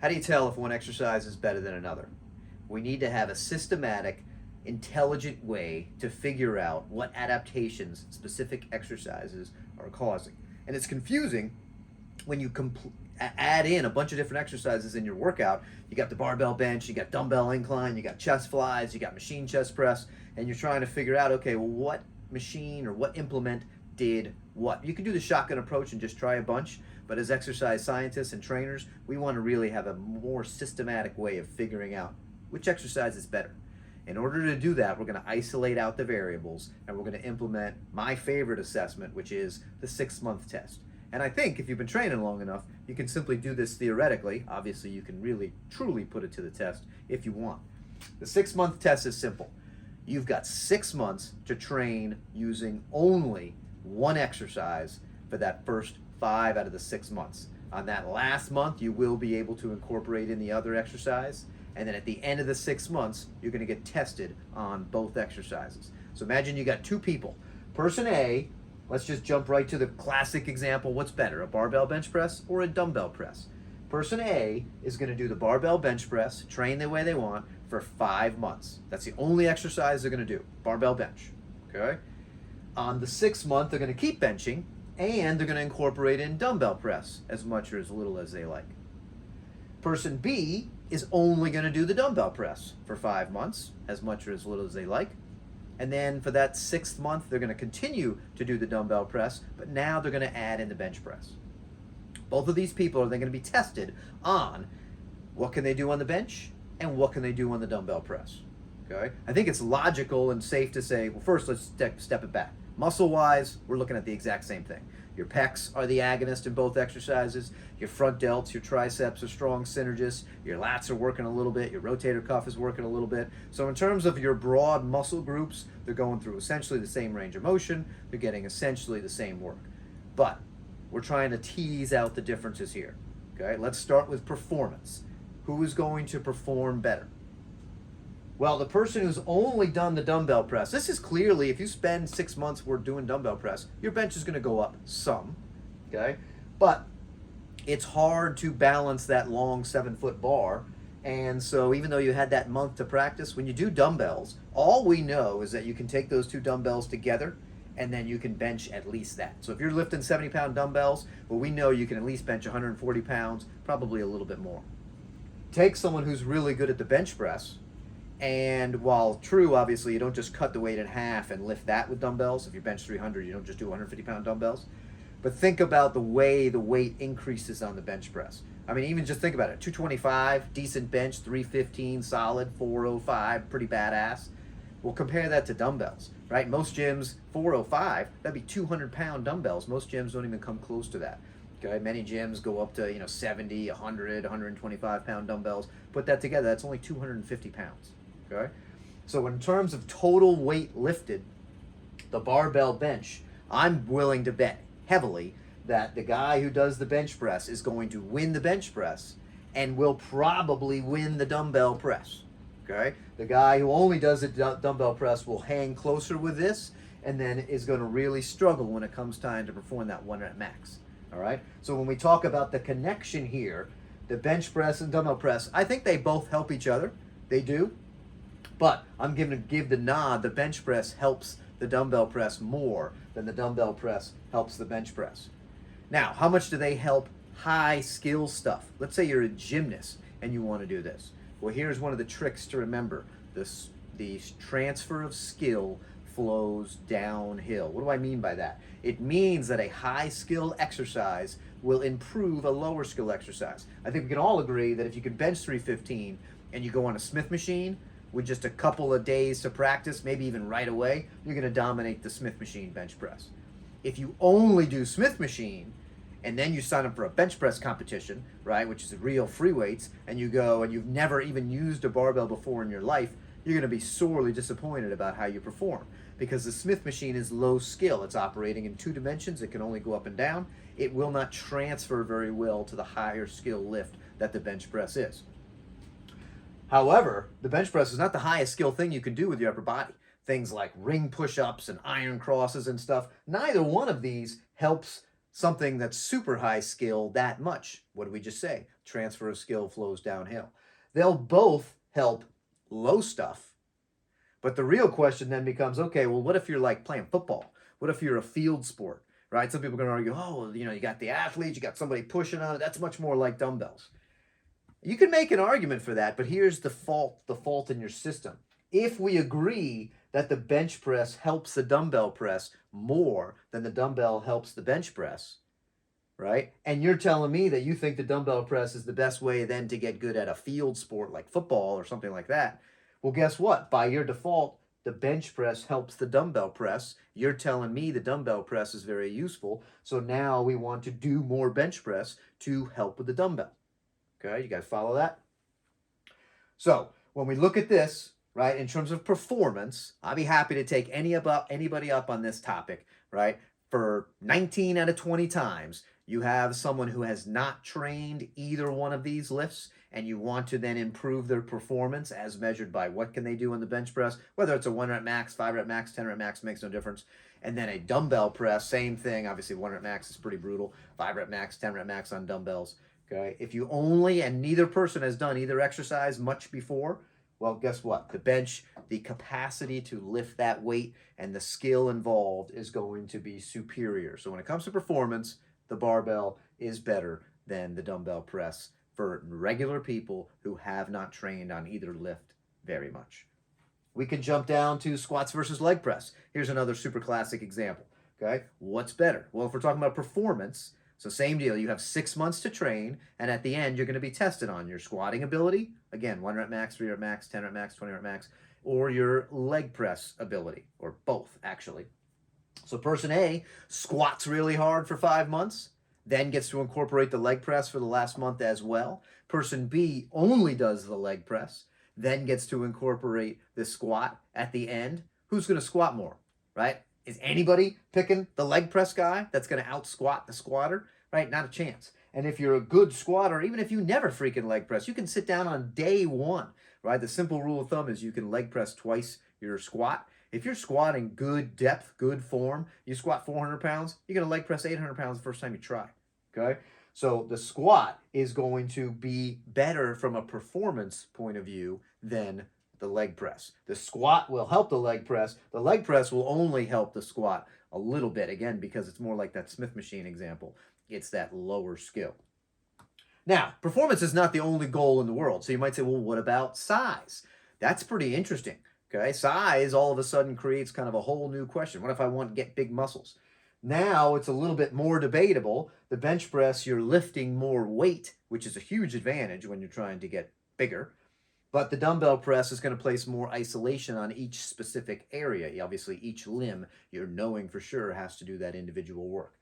How do you tell if one exercise is better than another? We need to have a systematic, intelligent way to figure out what adaptations specific exercises are causing. And it's confusing when you add in a bunch of different exercises in your workout. You got the barbell bench, you got dumbbell incline, you got chest flies, you got machine chest press, and you're trying to figure out, okay, well, what machine or what implement did what? You can do the shotgun approach and just try a bunch, but as exercise scientists and trainers, we want to really have a more systematic way of figuring out which exercise is better. In order to do that, we're going to isolate out the variables, and we're going to implement my favorite assessment, which is the 6-month test. And I think if you've been training long enough, you can simply do this theoretically. Obviously, you can really, truly put it to the test if you want. The 6-month test is simple. You've got 6 months to train using only one exercise for that first 5 out of the 6 months. On that last month, you will be able to incorporate in the other exercise. And then at the end of the 6 months, you're going to get tested on both exercises. So imagine you got two people. Person A, let's just jump right to the classic example. What's better, a barbell bench press or a dumbbell press? Person A is going to do the barbell bench press, train the way they want, for 5 months. That's the only exercise they're going to do, barbell bench. Okay? On the 6th month, they're going to keep benching, and they're going to incorporate in dumbbell press as much or as little as they like. Person B is only going to do the dumbbell press for 5 months, as much or as little as they like. And then for that 6th month, they're going to continue to do the dumbbell press, but now they're going to add in the bench press. Both of these people are then going to be tested on what can they do on the bench and what can they do on the dumbbell press. Okay? I think it's logical and safe to say, well, first let's step it back. Muscle-wise, we're looking at the exact same thing. Your pecs are the agonist in both exercises. Your front delts, your triceps are strong synergists. Your lats are working a little bit. Your rotator cuff is working a little bit. So in terms of your broad muscle groups, they're going through essentially the same range of motion. They're getting essentially the same work. But we're trying to tease out the differences here. Okay, let's start with performance. Who is going to perform better? Well, the person who's only done the dumbbell press, this is clearly, if you spend 6 months worth doing dumbbell press, your bench is going to go up some, okay? But it's hard to balance that long 7-foot bar. And so even though you had that month to practice, when you do dumbbells, all we know is that you can take those two dumbbells together and then you can bench at least that. So if you're lifting 70-pound dumbbells, well, we know you can at least bench 140 pounds, probably a little bit more. Take someone who's really good at the bench press, and while true, obviously, you don't just cut the weight in half and lift that with dumbbells. If you bench 300, you don't just do 150-pound dumbbells. But think about the way the weight increases on the bench press. I mean, even just think about it. 225, decent bench, 315, solid, 405, pretty badass. We'll compare that to dumbbells, right? Most gyms, 405, that'd be 200-pound dumbbells. Most gyms don't even come close to that. Okay, many gyms go up to 70, 100, 125-pound dumbbells. Put that together, that's only 250 pounds. Okay, so in terms of total weight lifted, the barbell bench, I'm willing to bet heavily that the guy who does the bench press is going to win the bench press and will probably win the dumbbell press. Okay, the guy who only does the dumbbell press will hang closer with this and then is going to really struggle when it comes time to perform that 1 rep max. All right, so when we talk about the connection here, the bench press and dumbbell press, I think they both help each other. They do. But I'm going to give the nod. The bench press helps the dumbbell press more than the dumbbell press helps the bench press. Now, how much do they help high skill stuff? Let's say you're a gymnast and you want to do this. Well, here's one of the tricks to remember. The transfer of skill flows downhill. What do I mean by that? It means that a high skill exercise will improve a lower skill exercise. I think we can all agree that if you can bench 315 and you go on a Smith machine, with just a couple of days to practice, maybe even right away, you're going to dominate the Smith machine bench press. If you only do Smith machine and then you sign up for a bench press competition, right, which is real free weights, and you go and you've never even used a barbell before in your life, you're going to be sorely disappointed about how you perform, because the Smith machine is low skill. It's operating in 2 dimensions. It can only go up and down. It will not transfer very well to the higher skill lift that the bench press is. However, the bench press is not the highest skill thing you can do with your upper body. Things like ring push-ups and iron crosses and stuff, neither one of these helps something that's super high skill that much. What did we just say? Transfer of skill flows downhill. They'll both help low stuff, but the real question then becomes, okay, well, what if you're like playing football? What if you're a field sport, right? Some people are going to argue, oh, well, you got the athletes, you got somebody pushing on it. That's much more like dumbbells. You can make an argument for that, but here's the fault in your system. If we agree that the bench press helps the dumbbell press more than the dumbbell helps the bench press, right? And you're telling me that you think the dumbbell press is the best way then to get good at a field sport like football or something like that. Well, guess what? By your default, the bench press helps the dumbbell press. You're telling me the dumbbell press is very useful. So now we want to do more bench press to help with the dumbbell. Okay, you guys follow that? So when we look at this, right, in terms of performance, I'll be happy to take anybody up on this topic, right? For 19 out of 20 times, you have someone who has not trained either one of these lifts, and you want to then improve their performance as measured by what can they do on the bench press, whether it's a 1 rep max, 5 rep max, 10 rep max, makes no difference. And then a dumbbell press, same thing. Obviously, 1 rep max is pretty brutal. 5 rep max, 10 rep max on dumbbells. Okay, if you only, and neither person has done either exercise much before, well, guess what? The bench, the capacity to lift that weight and the skill involved is going to be superior. So when it comes to performance, the barbell is better than the dumbbell press for regular people who have not trained on either lift very much. We can jump down to squats versus leg press. Here's another super classic example. Okay, what's better? Well, if we're talking about performance, so same deal, you have 6 months to train, and at the end, you're going to be tested on your squatting ability, again, 1 rep max, 3 rep max, 10 rep max, 20 rep max, or your leg press ability, or both, actually. So person A squats really hard for 5 months, then gets to incorporate the leg press for the last month as well. Person B only does the leg press, then gets to incorporate the squat at the end. Who's going to squat more, right? Is anybody picking the leg press guy that's going to out squat the squatter? Right? Not a chance. And if you're a good squatter, even if you never freaking leg press, you can sit down on day one, right? The simple rule of thumb is you can leg press twice your squat. If you're squatting good depth, good form, you squat 400 pounds, you're going to leg press 800 pounds the first time you try, okay? So the squat is going to be better from a performance point of view than the leg press. The squat will help the leg press. The leg press will only help the squat a little bit, again, because it's more like that Smith machine example. It's that lower skill. Now, performance is not the only goal in the world. So you might say, well, what about size? That's pretty interesting. Okay, size all of a sudden creates kind of a whole new question. What if I want to get big muscles? Now it's a little bit more debatable. The bench press, you're lifting more weight, which is a huge advantage when you're trying to get bigger. But the dumbbell press is going to place more isolation on each specific area. Obviously, each limb, you're knowing for sure, has to do that individual work.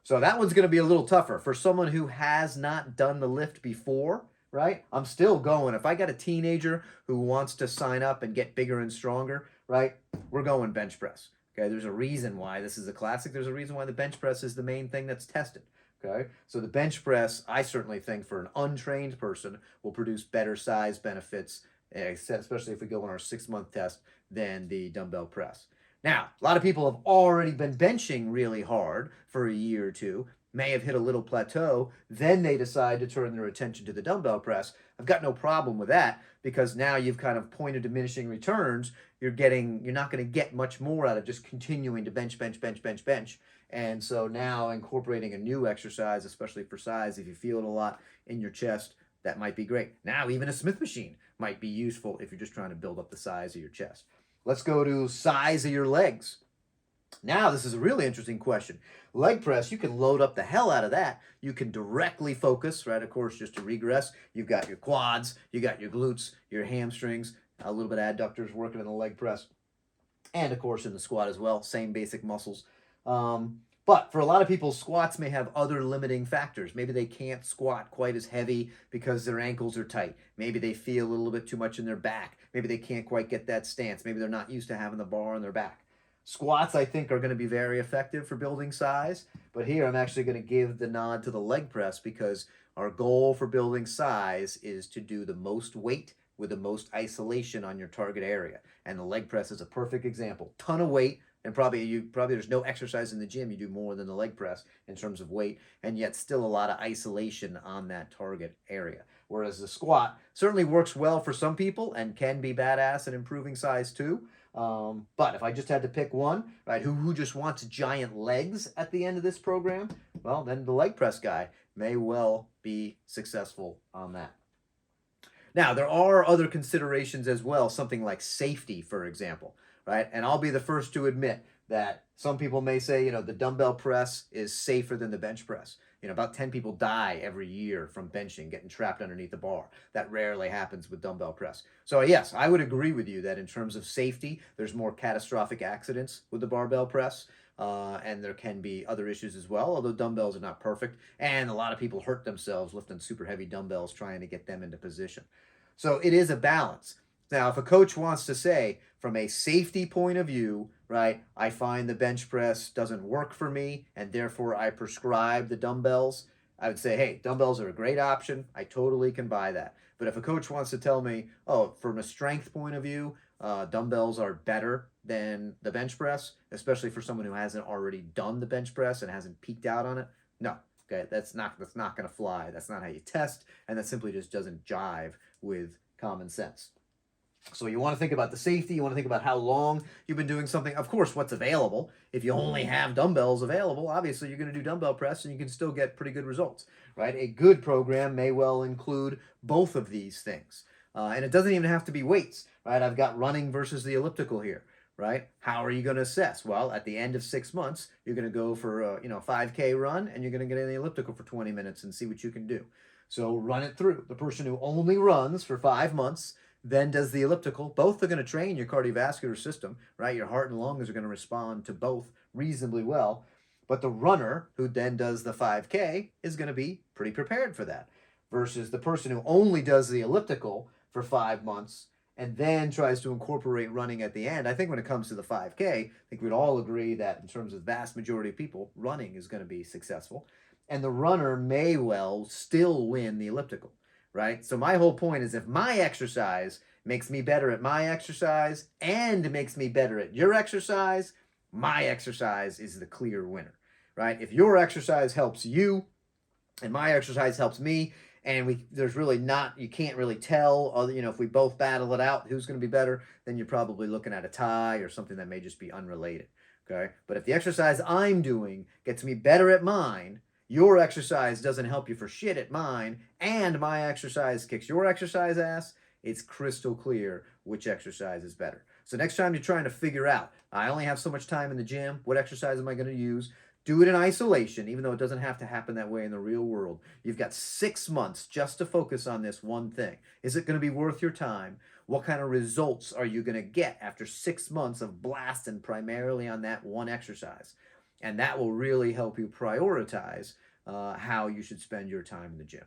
So that one's going to be a little tougher. For someone who has not done the lift before, right? I'm still going. If I got a teenager who wants to sign up and get bigger and stronger, right? We're going bench press. Okay, there's a reason why this is a classic. There's a reason why the bench press is the main thing that's tested. Okay, so the bench press, I certainly think for an untrained person, will produce better size benefits, especially if we go on our 6-month test, than the dumbbell press. Now, a lot of people have already been benching really hard for a year or two, may have hit a little plateau, then they decide to turn their attention to the dumbbell press. I've got no problem with that because now you've kind of point of diminishing returns. You're not going to get much more out of just continuing to bench. And so now incorporating a new exercise, especially for size, if you feel it a lot in your chest, that might be great. Now, even a Smith machine might be useful if you're just trying to build up the size of your chest. Let's go to size of your legs. Now, this is a really interesting question. Leg press, you can load up the hell out of that. You can directly focus, right? Of course, just to regress, you've got your quads, you got your glutes, your hamstrings, a little bit of adductors working in the leg press. And, of course, in the squat as well, same basic muscles. But for a lot of people, squats may have other limiting factors. Maybe they can't squat quite as heavy because their ankles are tight. Maybe they feel a little bit too much in their back. Maybe they can't quite get that stance. Maybe they're not used to having the bar on their back. Squats, I think, are going to be very effective for building size. But here, I'm actually going to give the nod to the leg press because our goal for building size is to do the most weight with the most isolation on your target area. And the leg press is a perfect example. Ton of weight. and probably there's no exercise in the gym you do more than the leg press in terms of weight, and yet still a lot of isolation on that target area. Whereas the squat certainly works well for some people and can be badass at improving size too. But if I just had to pick one, right, who just wants giant legs at the end of this program, well, then the leg press guy may well be successful on that. Now, there are other considerations as well, something like safety, for example, right? And I'll be the first to admit that some people may say, the dumbbell press is safer than the bench press. About 10 people die every year from benching, getting trapped underneath the bar. That rarely happens with dumbbell press. So yes, I would agree with you that in terms of safety, there's more catastrophic accidents with the barbell press. And there can be other issues as well, although dumbbells are not perfect. And a lot of people hurt themselves lifting super heavy dumbbells trying to get them into position. So it is a balance. Now, if a coach wants to say, from a safety point of view, right, I find the bench press doesn't work for me, and therefore I prescribe the dumbbells, I would say, hey, dumbbells are a great option. I totally can buy that. But if a coach wants to tell me, oh, from a strength point of view, dumbbells are better than the bench press, especially for someone who hasn't already done the bench press and hasn't peaked out on it, no. Okay, that's not going to fly. That's not how you test, and that simply just doesn't jive with common sense. So you want to think about the safety. You want to think about how long you've been doing something. Of course, what's available. If you only have dumbbells available, obviously you're going to do dumbbell press and you can still get pretty good results, right? A good program may well include both of these things. And it doesn't even have to be weights, right? I've got running versus the elliptical here, right? How are you going to assess? Well, at the end of 6 months, you're going to go for a 5K run and you're going to get in the elliptical for 20 minutes and see what you can do. So run it through. The person who only runs for 5 months then does the elliptical. Both are going to train your cardiovascular system, right? Your heart and lungs are going to respond to both reasonably well. But the runner who then does the 5K is going to be pretty prepared for that. Versus the person who only does the elliptical for 5 months and then tries to incorporate running at the end. I think when it comes to the 5K, I think we'd all agree that in terms of the vast majority of people, running is going to be successful. And the runner may well still win the elliptical, right? So my whole point is if my exercise makes me better at my exercise and makes me better at your exercise, my exercise is the clear winner, right? If your exercise helps you and my exercise helps me, and there's really not, you can't really tell, if we both battle it out, who's going to be better, then you're probably looking at a tie or something that may just be unrelated, okay? But if the exercise I'm doing gets me better at mine, your exercise doesn't help you for shit at mine, and my exercise kicks your exercise ass, it's crystal clear which exercise is better. So next time you're trying to figure out, I only have so much time in the gym, what exercise am I going to use? Do it in isolation, even though it doesn't have to happen that way in the real world. You've got 6 months just to focus on this one thing. Is it going to be worth your time? What kind of results are you going to get after 6 months of blasting primarily on that one exercise? And that will really help you prioritize how you should spend your time in the gym.